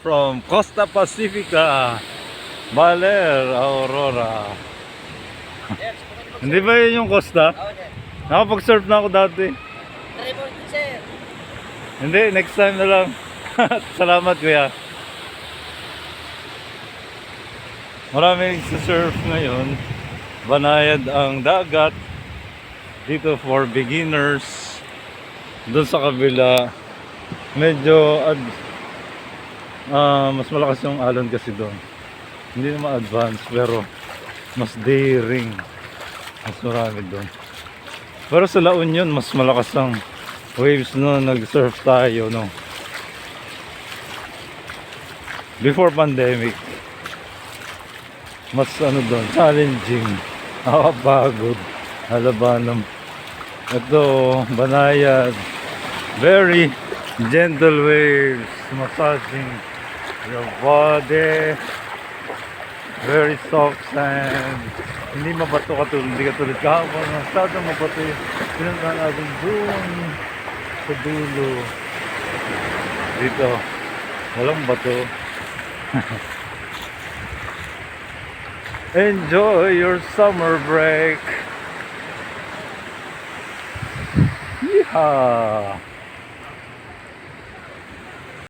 from Costa Pacifica, Baler, Aurora. Hindi ba yun yung Costa? Oo, sir. Nakapag-surf na ako dati. Try mo, sir. Hindi, next time na lang. Salamat kuya. Maraming surf ngayon. Banayad ang dagat. Dito for beginners. Doon sa kabila, medyo mas malakas yung alon kasi doon. Hindi naman advance pero mas daring. Mas marami doon. Pero sa La Union, mas malakas ang waves no nag-surf tayo no. Before pandemic. Mas doon, challenging. Nakakapagod. Halabanam. Ito, banayad. Very gentle waves. Massaging your body. Very soft sand. Hindi mabato hindi katulad kahapon. Masyadong mabato yung pinuntahan natin doon sa dulo. Dito, walang bato. Enjoy your summer break. Yeehaw!